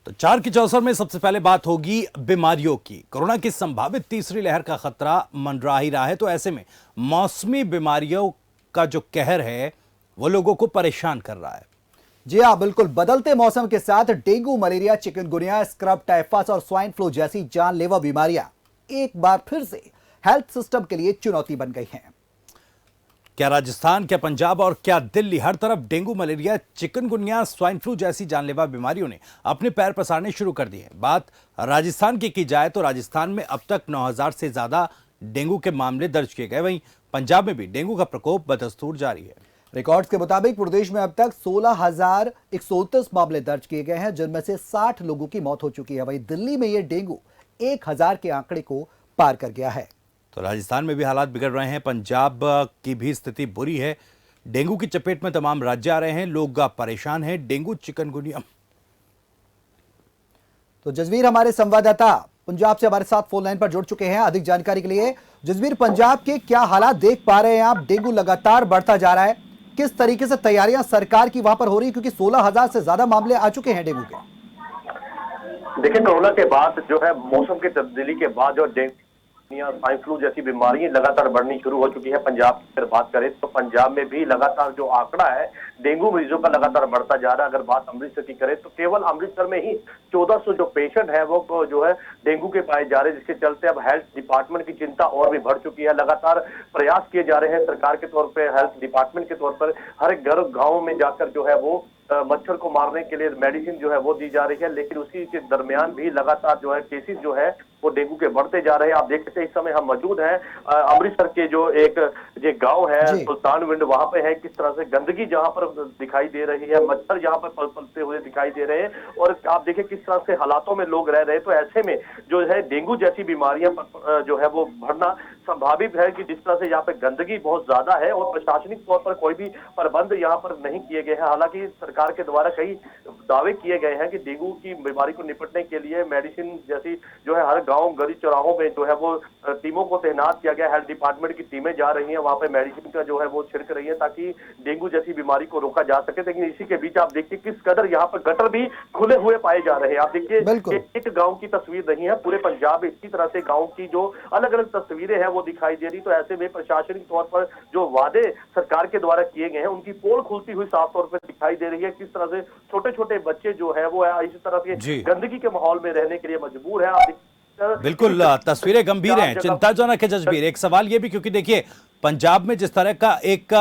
तो 4 की चौसर में सबसे पहले बात होगी बीमारियों की। कोरोना की संभावित तीसरी लहर का खतरा मंडरा ही रहा है, तो ऐसे में मौसमी बीमारियों का जो कहर है वो लोगों को परेशान कर रहा है। जी हाँ, बिल्कुल। बदलते मौसम के साथ dengue, malaria, chikungunya, scrub, typhus और स्वाइन फ्लू जैसी जानलेवा बीमारियां एक बार फिर से हेल्थ सिस्टम के लिए चुनौती बन गई हैं। क्या राजस्थान, क्या पंजाब और क्या दिल्ली, हर तरफ dengue, malaria, chikungunya, swine flu जैसी जानलेवा बीमारियों ने अपने पैर पसारने शुरू कर दिए हैं। बात राजस्थान की जाए तो राजस्थान में अब तक 9,000 से ज्यादा डेंगू के मामले दर्ज किए गए। वहीं पंजाब में भी डेंगू का प्रकोप बदस्तूर जारी है। रिकॉर्ड्स के मुताबिक प्रदेश में अब तक 16,129 मामले दर्ज किए गए हैं, जिनमें से 60 लोगों की मौत हो चुकी है। वहीं दिल्ली में यह डेंगू 1,000 के आंकड़े को पार कर गया है। तो राजस्थान में भी हालात बिगड़ रहे हैं। पंजाब की भी स्थिति बुरी है। डेंगू की चपेट में तमाम राज्य आ रहे हैं, लोग परेशान हैं। Dengue, chikungunya. तो जसवीर हमारे संवाददाता पंजाब से हमारे साथ फोन लाइन पर जुड़ चुके हैं अधिक जानकारी के लिए। जसवीर, पंजाब के क्या हालात देख पा रहे हैं आप? डेंगू लगातार बढ़ता जा रहा है, किस तरीके से तैयारियां सरकार की वहां पर हो रही है, क्योंकि 16,000 से ज्यादा मामले आ चुके हैं डेंगू के? देखिए, कोरोना के बाद जो है मौसम की तब्दीली के बाद जो डेंगू, स्वाइन फ्लू जैसी बीमारियां लगातार बढ़नी शुरू हो चुकी है। पंजाब की अगर बात करें तो पंजाब में भी लगातार जो आंकड़ा है डेंगू मरीजों का लगातार बढ़ता जा रहा है। अगर बात अमृतसर की करें तो केवल अमृतसर में ही 1400 जो पेशेंट है वो जो है डेंगू के पाए जा रहे हैं, जिसके चलते अब हेल्थ डिपार्टमेंट की चिंता और भी बढ़ चुकी है। लगातार प्रयास किए जा रहे हैं सरकार के तौर पर, हेल्थ डिपार्टमेंट के तौर पर, हर एक घर गाँव में जाकर जो है वो मच्छर को मारने के लिए मेडिसिन जो है वो दी जा रही है। लेकिन उसी के दरमियान भी लगातार जो है केसेस जो है वो डेंगू के बढ़ते जा रहे हैं। आप देख सकते हैं इस समय हम मौजूद हैं अमृतसर के जो एक गांव है सुल्तानविंड, वहां पे है किस तरह से गंदगी जहां पर दिखाई दे रही है, मच्छर जहां पर पलते हुए दिखाई दे रहे हैं, और आप देखिए किस तरह से हालातों में लोग रह रहे हैं। तो ऐसे में जो है डेंगू जैसी बीमारियां जो है वो बढ़ना संभावित है कि जिस तरह से यहाँ पे गंदगी बहुत ज्यादा है और प्रशासनिक तौर पर कोई भी प्रबंध यहाँ पर नहीं किए गए हैं। हालांकि सरकार के द्वारा कई दावे किए गए हैं कि डेंगू की बीमारी को निपटने के लिए मेडिसिन जैसी जो है हर गांव गली चौराहों में जो है वो टीमों को तैनात किया गया। हेल्थ डिपार्टमेंट की टीमें जा रही हैं वहां पे, मेडिसिन का जो है वो छिड़क रही है ताकि डेंगू जैसी बीमारी को रोका जा सके। लेकिन इसी के बीच आप देखिए किस कदर यहाँ पर गटर भी खुले हुए पाए जा रहे हैं। आप देखिए एक गाँव की तस्वीर नहीं है, पूरे पंजाब इसी तरह से गाँव की जो अलग अलग तस्वीरें हैं वो दिखाई दे रही। तो ऐसे में प्रशासनिक तौर पर जो वादे सरकार के द्वारा किए गए हैं उनकी पोल खुलती हुई साफ तौर पर दिखाई दे रही है। किस तरह से छोटे छोटे बच्चे जो है वो इस तरह के गंदगी के माहौल में रहने के लिए मजबूर है। आप बिल्कुल तस्वीरें गंभीर हैं, चिंताजनक है जसबीर। एक सवाल ये भी, क्योंकि देखिए पंजाब में जिस तरह का एक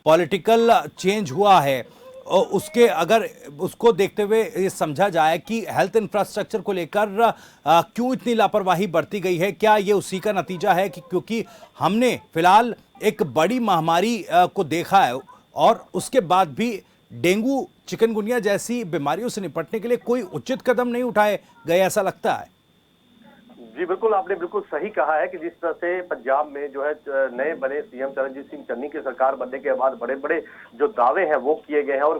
पॉलिटिकल चेंज हुआ है उसके अगर उसको देखते हुए ये समझा जाए कि हेल्थ इंफ्रास्ट्रक्चर को लेकर क्यों इतनी लापरवाही बरती गई है, क्या ये उसी का नतीजा है कि क्योंकि हमने फिलहाल एक बड़ी महामारी को देखा है और उसके बाद भी डेंगू, चिकनगुनिया जैसी बीमारियों से निपटने के लिए कोई उचित कदम नहीं उठाए गए, ऐसा लगता है? जी बिल्कुल, आपने बिल्कुल सही कहा है कि जिस तरह से पंजाब में जो है नए बने सीएम चरणजीत सिंह चन्नी की सरकार बनने के बाद बड़े बड़े जो दावे हैं वो किए गए हैं, और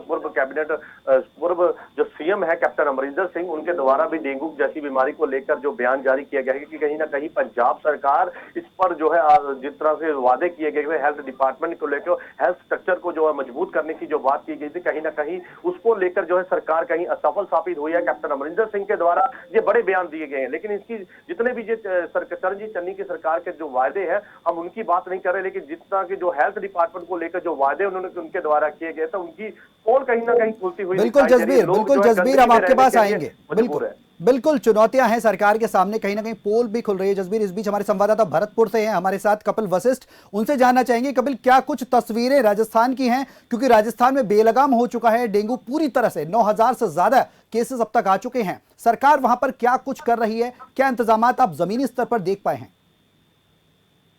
पूर्व जो सीएम है कैप्टन अमरिंदर सिंह, उनके द्वारा भी डेंगू जैसी बीमारी को लेकर जो बयान जारी किया गया है कि कहीं ना कहीं पंजाब सरकार इस पर जो है जिस तरह से वादे किए गए हेल्थ डिपार्टमेंट को लेकर, हेल्थ स्ट्रक्चर को जो है मजबूत करने की जो बात की गई थी, कहीं ना कहीं उसको लेकर जो है सरकार कहीं असफल साबित हुई है। कैप्टन अमरिंदर सिंह के द्वारा ये बड़े बयान दिए गए हैं, लेकिन इसकी जितने भी चरणजीत चन्नी की सरकार के जो वायदे हैं हम उनकी बात नहीं कर रहे, लेकिन जितना कि जो हेल्थ डिपार्टमेंट को लेकर जो वायदे उन्होंने उनके द्वारा किए गए थे उनकी पोल कहीं ना कहीं खुलती हुई। बिल्कुल जसबीर, हम आपके पास आएंगे। बिल्कुल चुनौतियां हैं सरकार के सामने, कहीं ना कहीं पोल भी खुल रही है। जसबीर, इस बीच हमारे संवाददाता भरतपुर से हैं हमारे साथ कपिल वशिष्ठ, उनसे जानना चाहेंगे कपिल, क्या कुछ तस्वीरें राजस्थान की हैं? क्योंकि राजस्थान में बेलगाम हो चुका है डेंगू पूरी तरह से, 9,000 से ज्यादा केसेस अब तक आ चुके हैं। सरकार वहां पर क्या कुछ कर रही है, क्या इंतजाम आप जमीनी स्तर पर देख पाए हैं?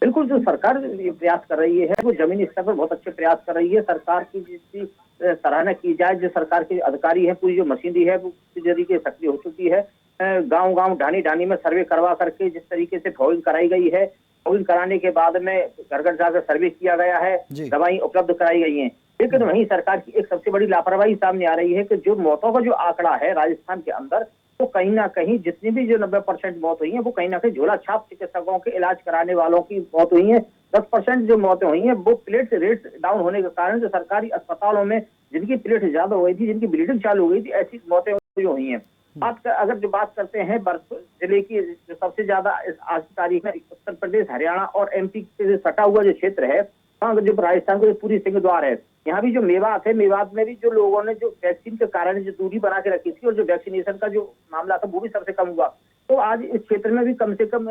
बिल्कुल, जो सरकार प्रयास कर रही है वो जमीनी स्तर पर बहुत अच्छे प्रयास कर रही है। सरकार की जिसकी सराहना की जाए, जो सरकार के अधिकारी है, पूरी जो मशीनरी है वो पूरी तरीके से सक्रिय हो चुकी है। गांव गांव ढानी ढानी में सर्वे करवा करके जिस तरीके से फॉगिंग कराई गई है, फॉगिंग कराने के बाद में घर घर जाकर सर्वे किया गया है, दवाई उपलब्ध कराई गई है। लेकिन वहीं सरकार की एक सबसे बड़ी लापरवाही सामने आ रही है कि जो मौतों का जो आंकड़ा है राजस्थान के अंदर, तो कहीं ना कहीं जितनी भी जो 90% मौत हुई है वो कहीं ना कहीं झोला छाप चिकित्सकों के इलाज कराने वालों की मौत हुई है। 10% जो मौतें हुई हैं वो प्लेट रेट डाउन होने के कारण जो सरकारी अस्पतालों में जिनकी प्लेट ज्यादा हो गई थी, जिनकी ब्लीडिंग चालू हो गई थी, ऐसी मौतें हुई हैं। अगर जो बात करते हैं जिले की, जो सबसे ज्यादा आज की तारीख में उत्तर प्रदेश, हरियाणा और एमपी से सटा हुआ जो क्षेत्र है, वहाँ जो राजस्थान का जो पूरी सिंहद्वार है, यहाँ भी जो मेवात है, मेवात में भी जो लोगों ने जो वैक्सीन के कारण जो दूरी बना के रखी थी और जो वैक्सीनेशन का जो मामला था वो भी सबसे कम हुआ। तो आज इस क्षेत्र में भी कम से कम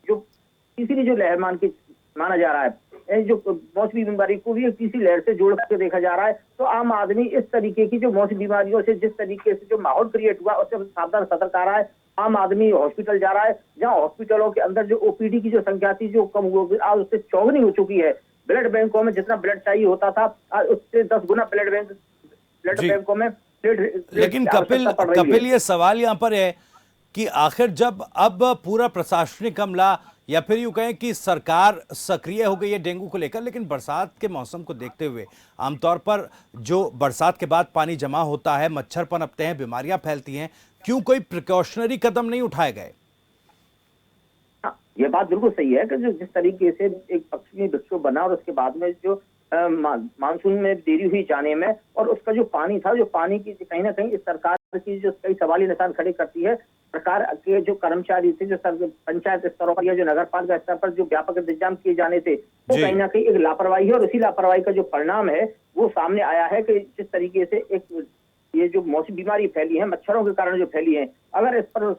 जो तीसरी जो लहर माना जा रहा है, जो मौसमी बीमारी को भी एक तीसरी लहर से जोड़ करके देखा जा रहा है। तो आम आदमी इस तरीके की जो मौसमी बीमारियों से जिस तरीके से जो माहौल क्रिएट हुआ उससे सावधान सतर्क आ रहा है। आम आदमी हॉस्पिटल जा रहा है, जहां हॉस्पिटलों के अंदर जो ओपीडी की जो संख्या थी जो कम हुई, आज उससे चौगुनी हो चुकी है। ब्लड बैंकों में जितना ब्लड चाहिए होता था, आज उससे 10 गुना ब्लड बैंकों में लेकिन कपिल ये सवाल यहाँ पर है कि आखिर जब अब पूरा प्रशासनिक अमला या फिर यूं कहें कि सरकार सक्रिय हो गई है डेंगू को लेकर, लेकिन बरसात के मौसम को देखते हुए आमतौर पर जो बरसात के बाद पानी जमा होता है, मच्छर पनपते हैं, बीमारियां फैलती हैं, क्यों कोई प्रिकॉशनरी कदम नहीं उठाए गए? ये बात बिल्कुल सही है कि जो जिस तरीके से एक पश्चिमी विक्षोभ बना और उसके बाद में जो मानसून में देरी हुई जाने में, और उसका जो पानी था, जो पानी की कहीं ना कहीं इस सरकार की जो कई सवाली निशान खड़े करती है। सरकार के जो कर्मचारी थे, जो पंचायत स्तरों पर या जो नगर पालिका स्तर पर जो व्यापक इंतजाम किए जाने थे, वो कहीं ना कहीं एक लापरवाही है। और उसी लापरवाही का जो परिणाम है वो सामने आया है कि जिस तरीके से एक ये जो मौसमी बीमारी फैली है, मच्छरों के कारण जो फैली है, अगर इस पर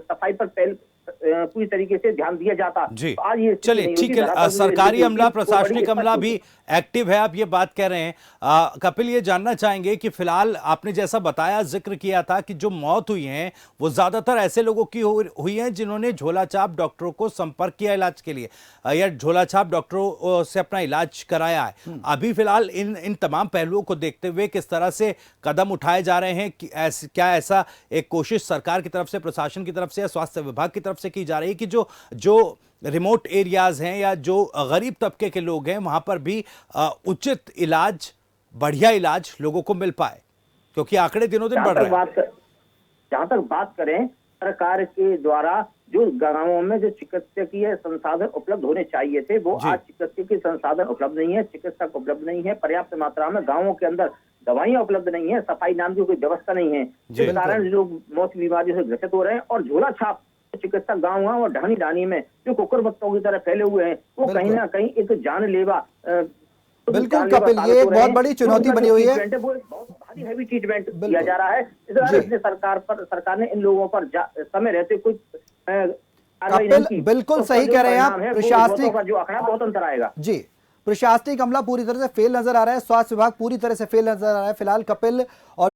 सफाई पर पूरी तरीके से ध्यान दिया जाता जी। तो आज ये चलिए ठीक है, सरकारी अमला, प्रशासनिक अमला भी एक्टिव है, आप ये बात कह रहे हैं। कपिल, ये जानना चाहेंगे कि फिलहाल आपने जैसा बताया, जिक्र किया था कि जो मौत हुई है वो ज्यादातर ऐसे लोगों की हुई है जिन्होंने झोलाछाप डॉक्टरों को संपर्क किया इलाज के लिए या झोलाछाप डॉक्टरों से अपना इलाज कराया है। अभी फिलहाल इन तमाम पहलुओं को देखते हुए किस तरह से कदम उठाए जा रहे हैं? क्या ऐसा एक कोशिश सरकार की तरफ से, प्रशासन की तरफ से या स्वास्थ्य विभाग की तरफ से की जा रही है कि जो रिमोट एरियाज हैं या जो गरीब तबके के लोग हैं वहां पर भी उचित इलाज, बढ़िया इलाज लोगों को मिल पाए, क्योंकि आंकड़े दिनों दिन बढ़ रहे हैं। जहां तक बात करें, सरकार के द्वारा जो गांवों में जो चिकित्सकीय संसाधन उपलब्ध होने चाहिए थे, वो आज चिकित्सकीय संसाधन उपलब्ध नहीं है, चिकित्सक उपलब्ध नहीं है, पर्याप्त मात्रा में गाँवों के अंदर दवाइयां उपलब्ध नहीं है, सफाई नाम की कोई व्यवस्था नहीं है, जिस कारण लोग मौसमी बीमारियों से ग्रसित हो रहे हैं। और झोला छाप चिकित्सक गाँव और ढानी ढानी में जो कुकुर बत्तों की तरह फैले हुए हैं, वो कहीं ना कहीं एक जानलेवा। बिल्कुल कपिल, ये एक बहुत बड़ी चुनौती बनी हुई है। बहुत भारी हैवी ट्रीटमेंट दिया जा रहा है। इसलिए सरकार ने इन लोगों पर समय रहते कोई कपिल बिल्कुल सही कह रहे हैं आप। प्रशासनिक जो आंकड़ा बहुत अंतर आएगा जी, प्रशासनिक अमला पूरी तरह से फेल नजर आ रहा है, स्वास्थ्य विभाग पूरी तरह से फेल नजर आ रहा है फिलहाल कपिल। और